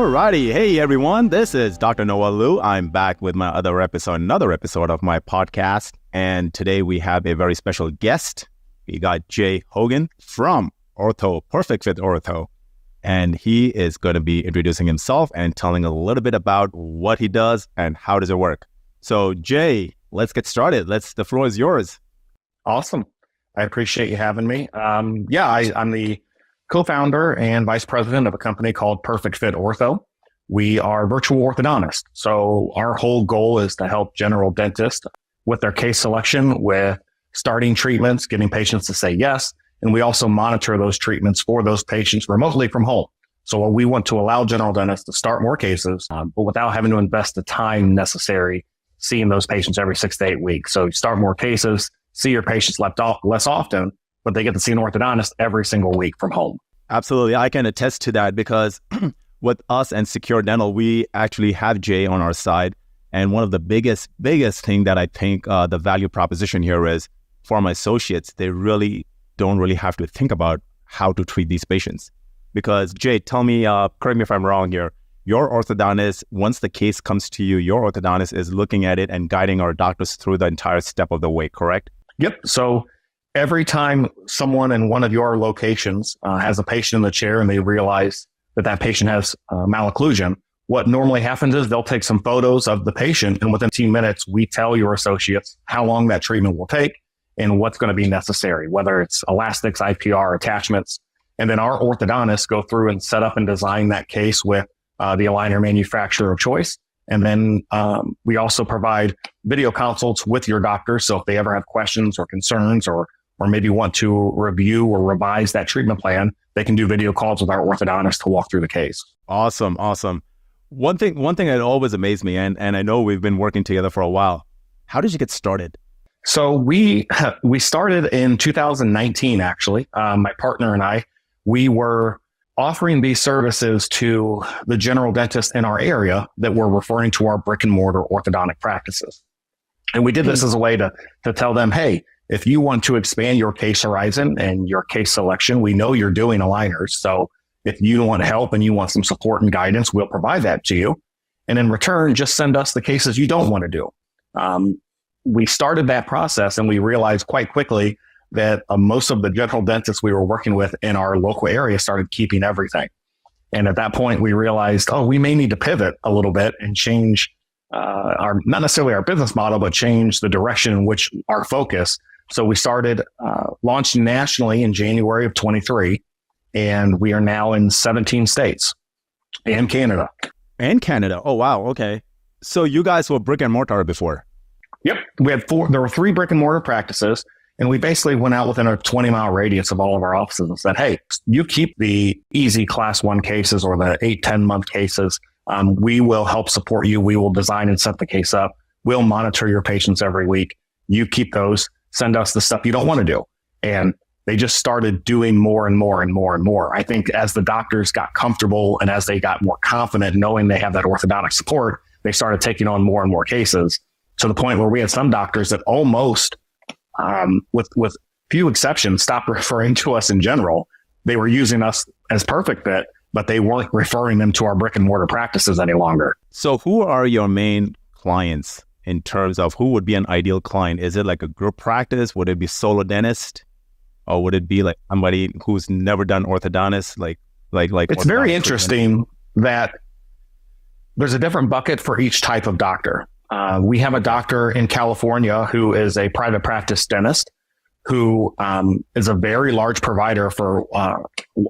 Alrighty, hey everyone, this is Dr. Noel Liu. I'm back with another episode of my podcast, and today we have a very special guest. We got Jay Hogan from PerfectFit Ortho, and he is going to be introducing himself and telling a little bit about what he does and how does it work. So Jay, let's get started. The floor is yours. Awesome. I appreciate you having me. I'm the co-founder and vice president of a company called PerfectFit Ortho. We are virtual orthodontists. So our whole goal is to help general dentists with their case selection, with starting treatments, getting patients to say yes. And we also monitor those treatments for those patients remotely from home. So we want to allow general dentists to start more cases, but without having to invest the time necessary seeing those patients every 6 to 8 weeks. So you start more cases, see your patients less often, but they get to see an orthodontist every single week from home. Absolutely. I can attest to that because with us and Secure Dental, we actually have Jay on our side. And one of the biggest thing that I think the value proposition here is for my associates, they don't really have to think about how to treat these patients. Because Jay, tell me, correct me if I'm wrong here, your orthodontist, once the case comes to you, your orthodontist is looking at it and guiding our doctors through the entire step of the way, correct? Yep. So every time someone in one of your locations has a patient in the chair and they realize that patient has malocclusion, what normally happens is they'll take some photos of the patient, and within 10 minutes, we tell your associates how long that treatment will take and what's going to be necessary, whether it's elastics, IPR, attachments. And then our orthodontists go through and set up and design that case with the aligner manufacturer of choice. And then we also provide video consults with your doctor. So if they ever have questions or concerns or maybe want to review or revise that treatment plan, they can do video calls with our orthodontist to walk through the case. Awesome. One thing that always amazed me, and I know we've been working together for a while. How did you get started? So we started in 2019, actually. My partner and I, we were offering these services to the general dentists in our area that were referring to our brick and mortar orthodontic practices. And we did this as a way to tell them, hey, if you want to expand your case horizon and your case selection, we know you're doing aligners. So if you want help and you want some support and guidance, we'll provide that to you. And in return, just send us the cases you don't want to do. We started that process and we realized quite quickly that most of the general dentists we were working with in our local area started keeping everything. And at that point, we realized, we may need to pivot a little bit and change not necessarily our business model, but change the direction in which our focus. So we started launched nationally in January of 23, and we are now in 17 states and Canada. And Canada. Oh, wow. Okay. So you guys were brick and mortar before? Yep. There were 3 brick and mortar practices. And we basically went out within a 20-mile radius of all of our offices and said, hey, you keep the easy class 1 cases or the 8-10 month cases. We will help support you. We will design and set the case up. We'll monitor your patients every week. You keep those. Send us the stuff you don't want to do. And they just started doing more and more and more and more. I think as the doctors got comfortable and as they got more confident knowing they have that orthodontic support, they started taking on more and more cases to the point where we had some doctors that almost with few exceptions, stopped referring to us in general. They were using us as PerfectFit, but they weren't referring them to our brick and mortar practices any longer. So who are your main clients in terms of who would be an ideal client? Is it like a group practice? Would it be solo dentist? Or would it be like somebody who's never done orthodontist? Like it's very interesting that there's a different bucket for each type of doctor. We have a doctor in California who is a private practice dentist who is a very large provider for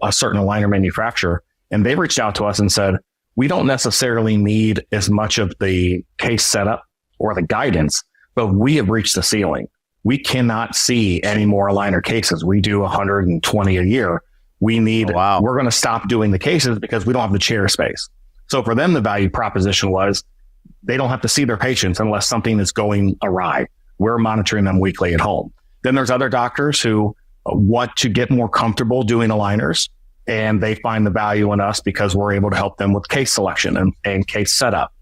a certain aligner manufacturer. And they reached out to us and said, we don't necessarily need as much of the case setup or the guidance, but we have reached the ceiling. We cannot see any more aligner cases. We do 120 a year. We're going to stop doing the cases because we don't have the chair space. So for them, the value proposition was, they don't have to see their patients unless something is going awry. We're monitoring them weekly at home. Then there's other doctors who want to get more comfortable doing aligners, and they find the value in us because we're able to help them with case selection and case setup.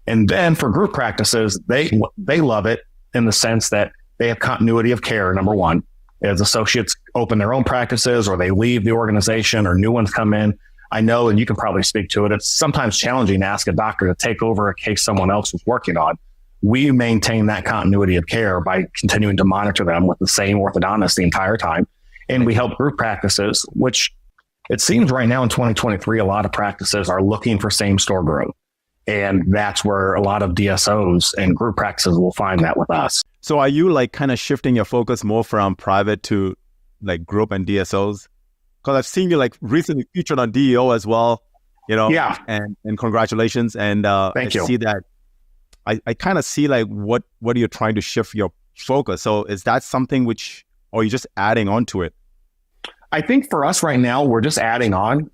And then for group practices, they love it in the sense that they have continuity of care, number one. As associates open their own practices or they leave the organization or new ones come in, I know, and you can probably speak to it, it's sometimes challenging to ask a doctor to take over a case someone else was working on. We maintain that continuity of care by continuing to monitor them with the same orthodontist the entire time. And we help group practices, which it seems right now in 2023, a lot of practices are looking for same store growth. And that's where a lot of DSOs and group practices will find that with us. So are you like kind of shifting your focus more from private to like group and DSOs? Because I've seen you like recently featured on DEO as well, Yeah. And congratulations. And Thank you. See that. I kind of see like what are you trying to shift your focus? So is that something which, or are you just adding on to it? I think for us right now, we're just adding on.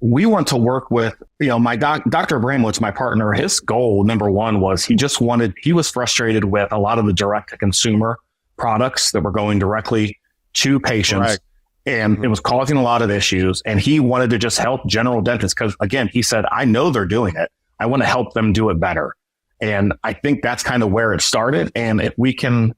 We want to work with, my Dr. Abramowitz, my partner, his goal, number one, was he was frustrated with a lot of the direct to consumer products that were going directly to patients. Right. And it was causing a lot of issues. And he wanted to just help general dentists because, again, he said, I know they're doing it. I want to help them do it better. And I think that's kind of where it started. And if we can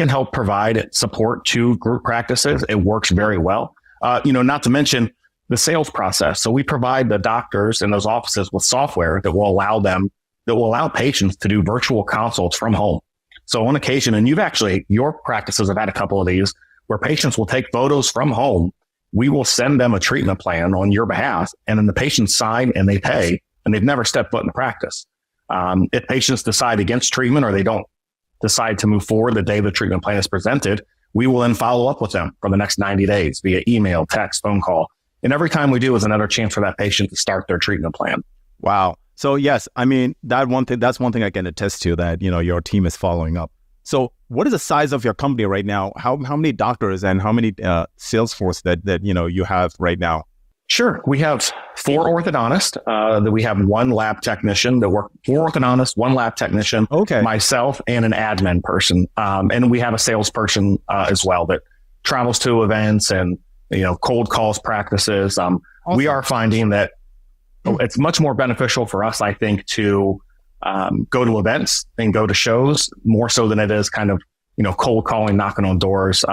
help provide support to group practices, it works very well. Not to mention the sales process. So we provide the doctors in those offices with software that will allow patients to do virtual consults from home. So on occasion, and your practices have had a couple of these where patients will take photos from home. We will send them a treatment plan on your behalf, and then the patients sign and they pay, and they've never stepped foot in the practice. If patients decide against treatment or they don't decide to move forward the day the treatment plan is presented, we will then follow up with them for the next 90 days via email, text, phone call. And every time we do is another chance for that patient to start their treatment plan. Wow. So yes, I mean, that's one thing I can attest to, that, your team is following up. So what is the size of your company right now? How many doctors and how many sales force that you have right now? Sure. We have 4 orthodontists, that we have 1 lab technician that work, 4 orthodontists, 1 lab technician, myself, and an admin person. And we have a salesperson as well that travels to events and, cold calls practices. Awesome. We are finding that it's much more beneficial for us, I think, to go to events and go to shows more so than it is kind of, cold calling, knocking on doors.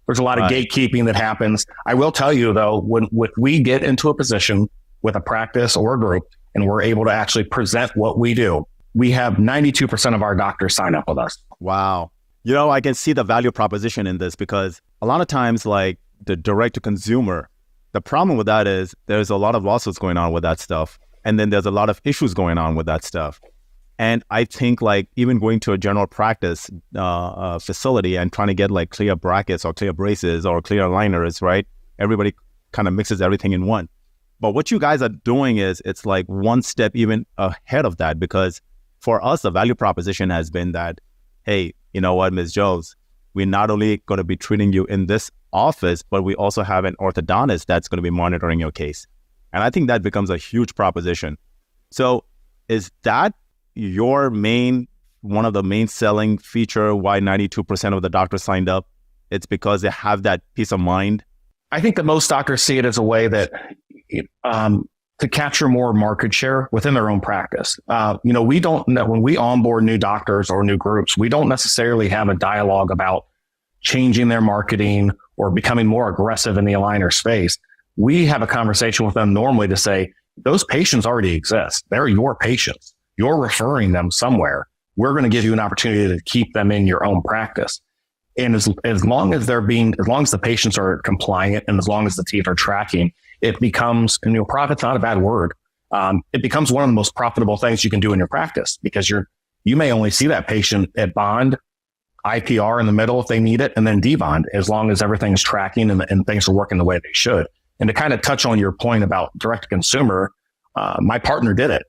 There's a lot of gatekeeping that happens. I will tell you, though, when we get into a position with a practice or a group and we're able to actually present what we do, we have 92% of our doctors sign up with us. Wow. I can see the value proposition in this, because a lot of times, like the direct to consumer, the problem with that is there's a lot of lawsuits going on with that stuff. And then there's a lot of issues going on with that stuff. And I think like even going to a general practice facility and trying to get like clear brackets or clear braces or clear aligners, right? Everybody kind of mixes everything in one. But what you guys are doing is it's like one step even ahead of that, because for us, the value proposition has been that, hey, you know what, Ms. Jones, we're not only going to be treating you in this office, but we also have an orthodontist that's going to be monitoring your case. And I think that becomes a huge proposition. So is that one of the main selling feature why 92% of the doctors signed up? It's because they have that peace of mind? I think that most doctors see it as a way that to capture more market share within their own practice. We don't, when we onboard new doctors or new groups, we don't necessarily have a dialogue about changing their marketing or becoming more aggressive in the aligner space. We have a conversation with them normally to say, those patients already exist. They're your patients. You're referring them somewhere. We're going to give you an opportunity to keep them in your own practice. And as long as the patients are compliant and as long as the teeth are tracking, it becomes, profit's not a bad word. It becomes one of the most profitable things you can do in your practice, because you may only see that patient at bond, IPR in the middle if they need it, and then debond, as long as everything is tracking and things are working the way they should. And to kind of touch on your point about direct to consumer, my partner did it.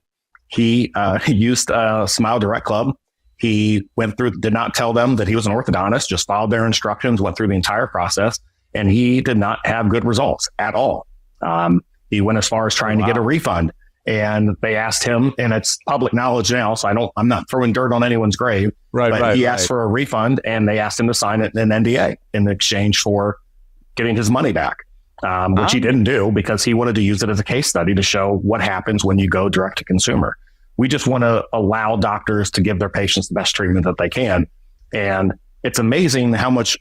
He used Smile Direct Club. He went through, did not tell them that he was an orthodontist, just followed their instructions, went through the entire process, and he did not have good results at all. He went as far as trying to get a refund, and they asked him, and it's public knowledge now, so I'm not throwing dirt on anyone's grave. But he asked for a refund, and they asked him to sign an NDA in exchange for getting his money back. Which he didn't do because he wanted to use it as a case study to show what happens when you go direct to consumer. We just want to allow doctors to give their patients the best treatment that they can. And it's amazing how much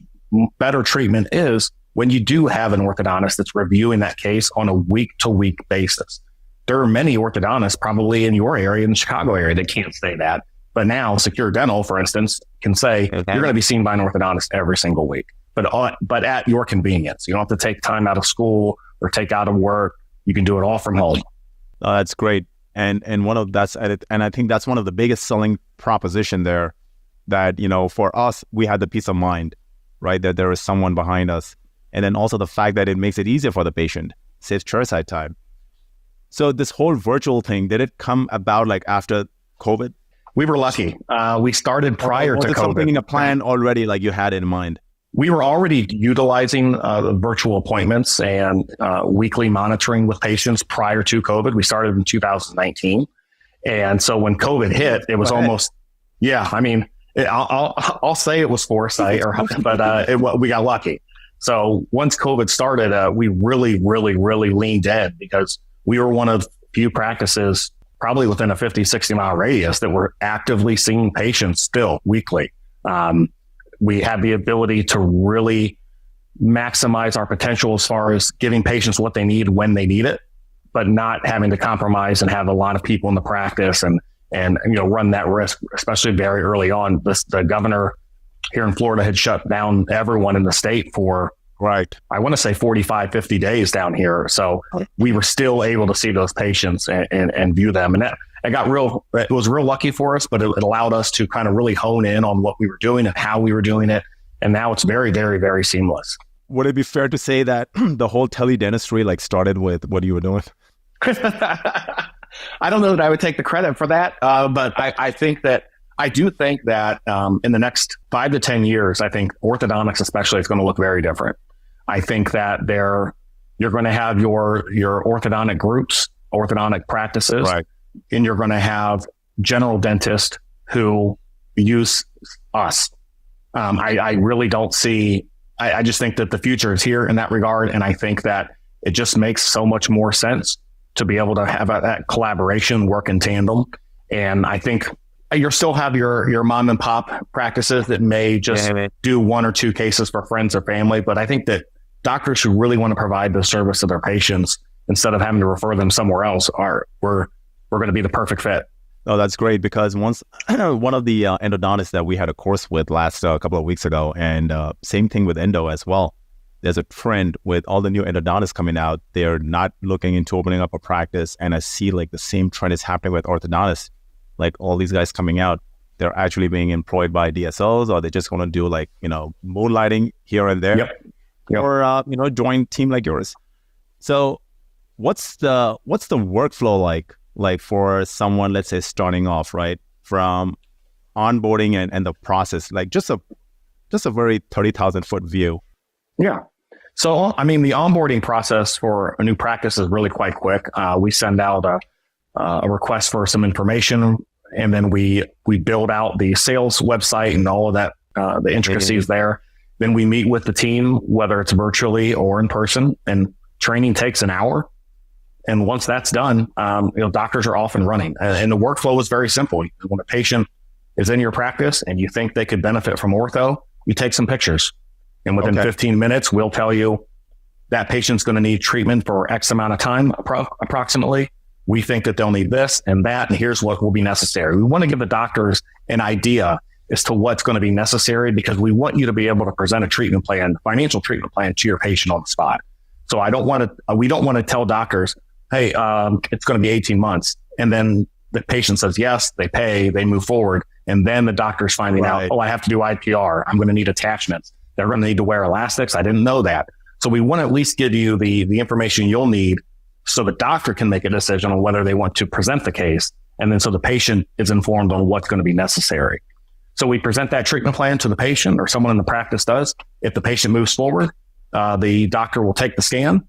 better treatment is when you do have an orthodontist that's reviewing that case on a week-to-week basis. There are many orthodontists probably in your area, in the Chicago area, that can't say that. But now Secure Dental, for instance, can say you're going to be seen by an orthodontist every single week, but at your convenience. You don't have to take time out of school or take out of work. You can do it all from home. Oh, that's great. And I think that's one of the biggest selling proposition there, that, for us, we had the peace of mind, right? That there is someone behind us. And then also the fact that it makes it easier for the patient, saves chairside time. So this whole virtual thing, did it come about like after COVID? We were lucky. We started prior to COVID. Something in a plan already, like you had in mind? We were already utilizing virtual appointments and weekly monitoring with patients prior to COVID. We started in 2019. And so when COVID hit, it was almost, I'll say it was foresight, but we got lucky. So once COVID started, we really, really, really leaned in, because we were one of few practices probably within a 50, 60 mile radius that were actively seeing patients still weekly. We had the ability to really maximize our potential as far as giving patients what they need when they need it, but not having to compromise and have a lot of people in the practice and run that risk, especially very early on. The governor here in Florida had shut down everyone in the state for, I want to say 45, 50 days down here. So we were still able to see those patients and view them. And it was real lucky for us, but it allowed us to kind of really hone in on what we were doing and how we were doing it. And now it's very, very, very seamless. Would it be fair to say that the whole teledentistry started with what you were doing? I don't know that I would take the credit for that, but I do think that in the next 5 to 10 years, I think orthodontics especially is going to look very different. I think that you're going to have your orthodontic groups, orthodontic practices, right, and you're going to have general dentists who use us. I really don't see. I just think that the future is here in that regard, and I think that it just makes so much more sense to be able to have that collaboration work in tandem. And I think you'll still have your mom and pop practices that may just do 1 or 2 cases for friends or family. But I think that doctors who really want to provide the service to their patients instead of having to refer them somewhere else we're going to be the perfect fit. Oh, that's great, because once one of the endodontists that we had a course with last couple of weeks ago, and same thing with endo as well. There's a trend with all the new endodontists coming out. They're not looking into opening up a practice. And I see the same trend is happening with orthodontists. All these guys coming out, they're actually being employed by DSOs, or they're just going to do moonlighting here and there, or join team like yours. So what's the workflow like for someone, let's say, starting off, right, from onboarding and the process, just a very 30,000 foot view? Yeah. So, the onboarding process for a new practice is really quite quick. We send out a request for some information, and then we build out the sales website and all of that, the intricacies there. Then we meet with the team, whether it's virtually or in person, and training takes an hour. And once that's done, doctors are off and running. And the workflow is very simple. When a patient is in your practice and you think they could benefit from ortho, you take some pictures. And within 15 minutes, we'll tell you that patient's going to need treatment for X amount of time, approximately. We think that they'll need this and that, and here's what will be necessary. We want to give the doctors an idea as to what's going to be necessary, because we want you to be able to present a treatment plan, financial treatment plan, to your patient on the spot. So we don't want to tell doctors, hey, it's going to be 18 months. And then the patient says yes, they pay, they move forward. And then the doctor's finding out, I have to do IPR. I'm going to need attachments. They're going to need to wear elastics. I didn't know that. So we want to at least give you the information you'll need so the doctor can make a decision on whether they want to present the case. And then so the patient is informed on what's going to be necessary. So we present that treatment plan to the patient, or someone in the practice does. If the patient moves forward, the doctor will take the scan,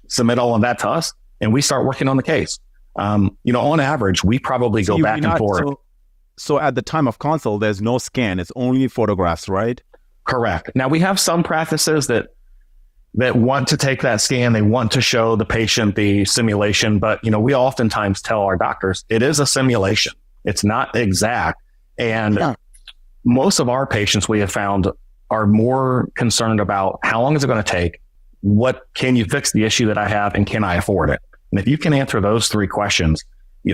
submit all of that to us, and we start working on the case. On average, we probably go back and forth. So at the time of consult, there's no scan. It's only photographs, right? Correct. Now, we have some practices that want to take that scan. They want to show the patient the simulation, but we oftentimes tell our doctors it is a simulation. It's not exact. And most of our patients, we have found, are more concerned about how long is it going to take? What can you fix the issue that I have, and can I afford it? And if you can answer those three questions,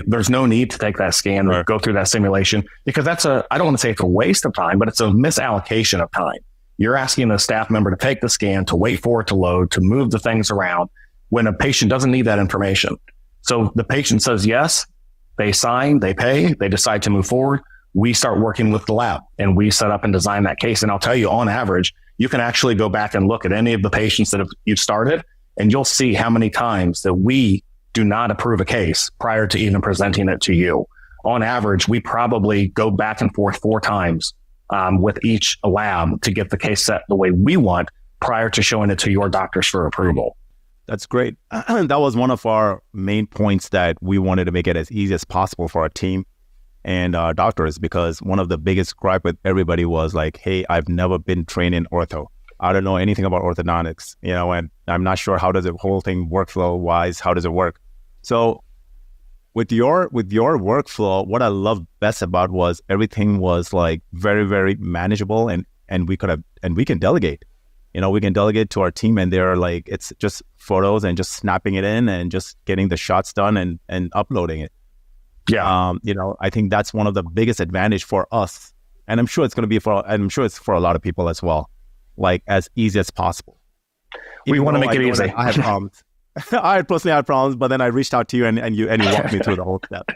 there's no need to take that scan or go through that simulation, because I don't want to say it's a waste of time, but it's a misallocation of time. You're asking a staff member to take the scan, to wait for it to load, to move the things around when a patient doesn't need that information. So the patient says yes, they sign, they pay, they decide to move forward. We start working with the lab and we set up and design that case. And I'll tell you, on average, you can actually go back and look at any of the patients that you've started, and you'll see how many times that we do not approve a case prior to even presenting it to you. On average, we probably go back and forth 4 times with each lab to get the case set the way we want prior to showing it to your doctors for approval. That's great. That was one of our main points, that we wanted to make it as easy as possible for our team and our doctors, because one of the biggest gripe with everybody was like, hey, I've never been trained in ortho. I don't know anything about orthodontics, and I'm not sure how does the whole thing workflow wise, how does it work? So with your workflow, what I loved best about was everything was like very, very manageable, and we can delegate. We can delegate to our team, and they're like, it's just photos and just snapping it in and just getting the shots done and uploading it. Yeah. I think that's one of the biggest advantage for us. And I'm sure it's going to be it's for a lot of people as well, like as easy as possible. We want to make it easy. I had problems. I personally had problems, but then I reached out to you and you walked me through the whole step.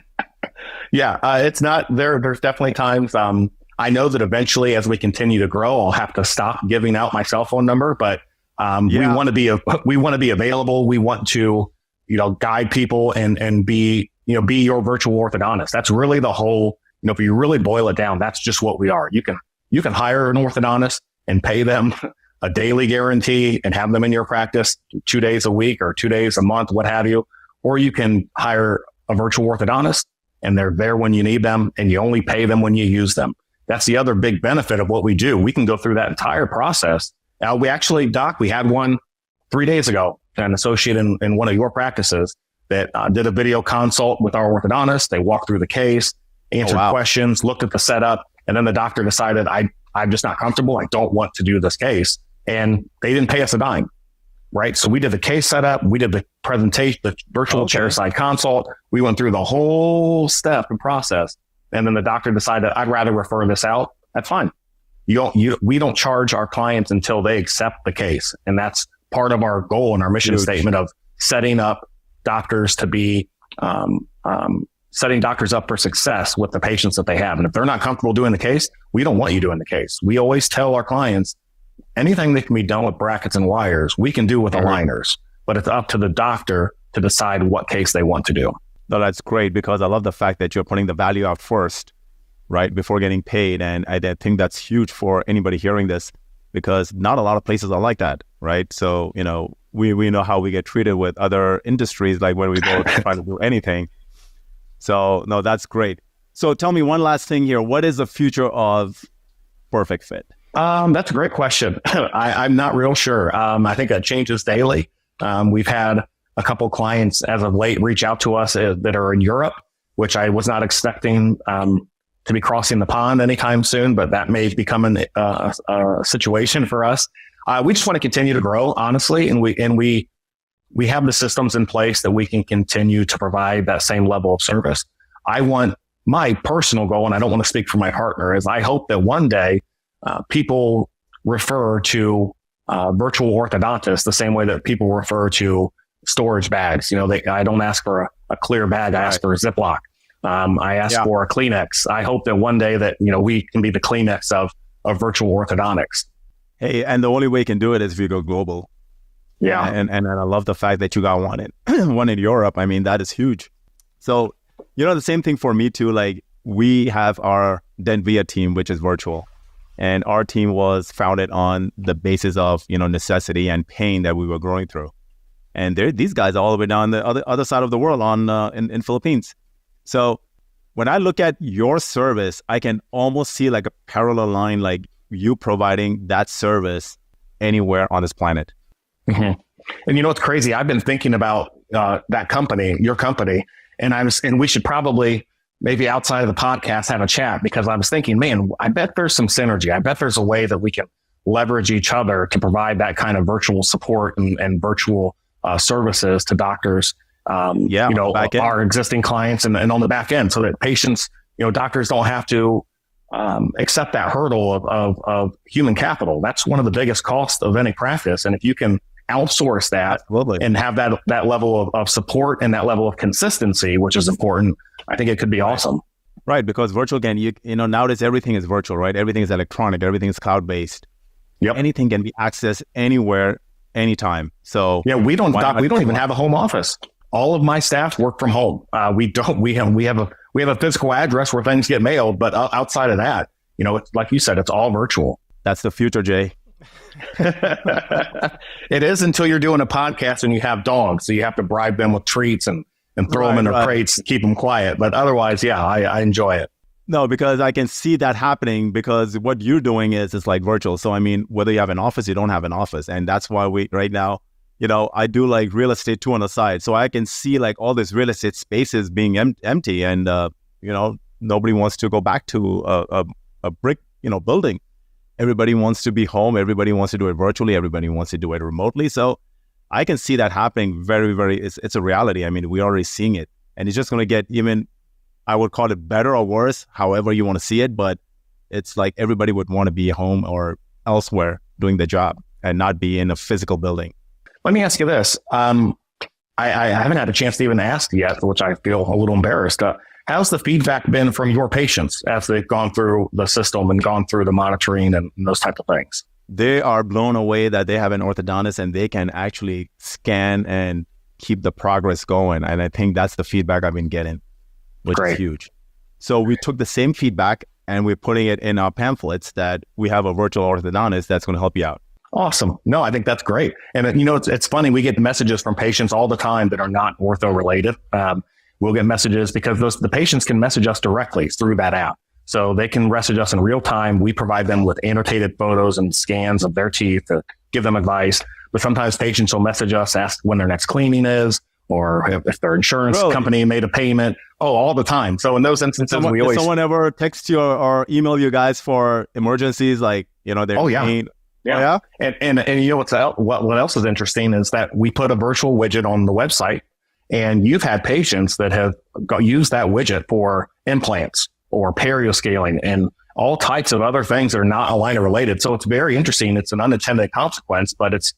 Yeah. It's not there. There's definitely times, I know that eventually as we continue to grow, I'll have to stop giving out my cell phone number, but we want to be available. We want to, guide people and be your virtual orthodontist. That's really the whole, if you really boil it down, that's just what we are. You can hire an orthodontist and pay them a daily guarantee and have them in your practice 2 days a week or 2 days a month, what have you. Or you can hire a virtual orthodontist and they're there when you need them and you only pay them when you use them. That's the other big benefit of what we do. We can go through that entire process. We actually, Doc, we had one 3 days ago, an associate in one of your practices that did a video consult with our orthodontist. They walked through the case, answered questions, looked at the setup, and then the doctor decided, I'm just not comfortable. I don't want to do this case. And they didn't pay us a dime, right? So we did the case setup. We did the presentation, the virtual chairside consult. We went through the whole step and process. And then the doctor decided, I'd rather refer this out. That's fine. We don't charge our clients until they accept the case. And that's part of our goal and our mission statement of setting up doctors to be, setting doctors up for success with the patients that they have. And if they're not comfortable doing the case, we don't want you doing the case. We always tell our clients, anything that can be done with brackets and wires, we can do with aligners, but it's up to the doctor to decide what case they want to do. No, that's great, because I love the fact that you're putting the value out first, right, before getting paid. And I think that's huge for anybody hearing this, because not a lot of places are like that, right? So, we know how we get treated with other industries, like when we go try to do anything. So, no, that's great. So tell me one last thing here. What is the future of PerfectFit? That's a great question. I'm not real sure. I think that changes daily. We've had a couple clients as of late reach out to us that are in Europe, which I was not expecting to be crossing the pond anytime soon, but that may become a situation for us. We just want to continue to grow, honestly, and we have the systems in place that we can continue to provide that same level of service. I want my personal goal, and I don't want to speak for my partner, is I hope that one day people refer to virtual orthodontists the same way that people refer to storage bags. I don't ask for a clear bag. I ask for a Ziploc. I ask for a Kleenex. I hope that one day that, we can be the Kleenex of virtual orthodontics. Hey, and the only way you can do it is if you go global. Yeah. And I love the fact that you got one in Europe. I mean, that is huge. So, the same thing for me too. Like, we have our DentVia team, which is virtual. And our team was founded on the basis of, necessity and pain that we were going through. And these guys are all the way down the other side of the world in Philippines. So when I look at your service, I can almost see like a parallel line, like you providing that service anywhere on this planet. Mm-hmm. And what's crazy? I've been thinking about that company, your company, and we should probably maybe outside of the podcast have a chat, because I was thinking, man, I bet there's some synergy. I bet there's a way that we can leverage each other to provide that kind of virtual support and virtual services to doctors, our existing clients and on the back end, so that patients, doctors don't have to accept that hurdle of human capital. That's one of the biggest costs of any practice. And if you can outsource that and have that level of support and that level of consistency, which is important, I think it could be awesome. Right, because virtual nowadays everything is virtual, right? Everything is electronic, everything is cloud-based. Yep. Anything can be accessed anywhere, anytime. So we don't even have a home office. All of my staff work from home. We have a physical address where things get mailed, but outside of that, it's like you said, it's all virtual. That's the future, Jay. It is, until you're doing a podcast and you have dogs, so you have to bribe them with treats and throw them in their crates to keep them quiet. But otherwise, I enjoy it. No, because I can see that happening, because what you're doing is like virtual. So, I mean, whether you have an office, you don't have an office. And that's why right now, I do like real estate too on the side. So I can see like all these real estate spaces being empty, and, nobody wants to go back to a brick, building. Everybody wants to be home. Everybody wants to do it virtually. Everybody wants to do it remotely. So I can see that happening very, very, it's a reality. I mean, we're already seeing it, and it's just going to get even, I would call it better or worse, however you want to see it. But it's like everybody would want to be home or elsewhere doing the job and not be in a physical building. Let me ask you this. I haven't had a chance to even ask yet, which I feel a little embarrassed. How's the feedback been from your patients as they've gone through the system and gone through the monitoring and those types of things? They are blown away that they have an orthodontist and they can actually scan and keep the progress going. And I think that's the feedback I've been getting, which is huge. So we took the same feedback and we're putting it in our pamphlets that we have a virtual orthodontist that's going to help you out. Awesome. No, I think that's great. And it's funny. We get messages from patients all the time that are not ortho related. We'll get messages because the patients can message us directly through that app. So they can message us in real time. We provide them with annotated photos and scans of their teeth to give them advice. But sometimes patients will message us, ask when their next cleaning is, or if their insurance company made a payment. All the time. So in those instances, did someone ever text you or email you guys for emergencies? Like, they're pain. Yeah. And what else is interesting is that we put a virtual widget on the website, and you've had patients that have used that widget for implants or perioscaling and all types of other things that are not aligner related. So it's very interesting. It's an unintended consequence, but it's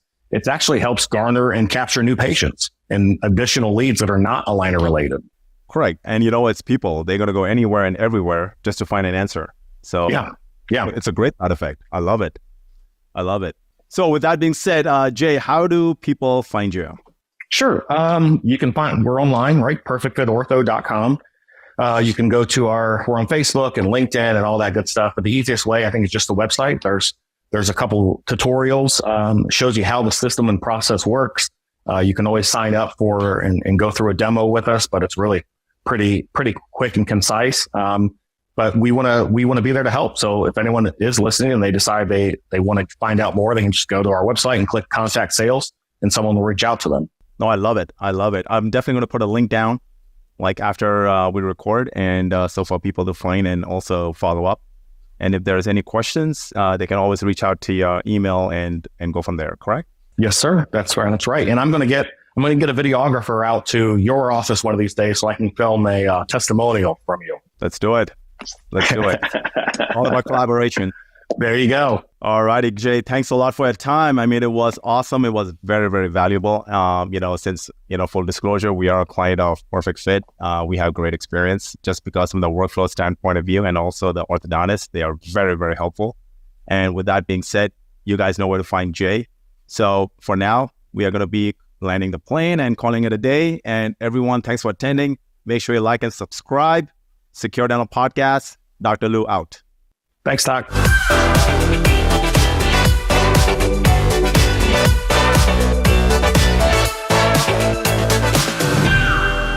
actually helps garner and capture new patients and additional leads that are not aligner related. Correct. And it's people. They're going to go anywhere and everywhere just to find an answer. So yeah, it's a great side effect. I love it. So with that being said, Jay, how do people find you? Sure. You can we're online, right? PerfectFitOrtho.com. You can go to we're on Facebook and LinkedIn and all that good stuff. But the easiest way, I think, is just the website. There's a couple tutorials, shows you how the system and process works. You can always sign up for and go through a demo with us, but it's really pretty quick and concise. But we want to be there to help. So if anyone is listening and they decide they want to find out more, they can just go to our website and click contact sales, and someone will reach out to them. No, I love it. I'm definitely going to put a link down like after we record, and so for people to find and also follow up. And if there's any questions, they can always reach out to your email and go from there. Correct? Yes, sir. That's right. And I'm going to get a videographer out to your office one of these days so I can film a testimonial from you. Let's do it. All about collaboration. There you go. All righty, Jay. Thanks a lot for your time. I mean, it was awesome. It was very, very valuable. Since, full disclosure, we are a client of PerfectFit. We have great experience just because from the workflow standpoint of view, and also the orthodontist, they are very, very helpful. And with that being said, you guys know where to find Jay. So for now, we are going to be landing the plane and calling it a day. And everyone, thanks for attending. Make sure you like and subscribe. Secure Dental Podcast. Dr. Liu out. Thanks, Doc.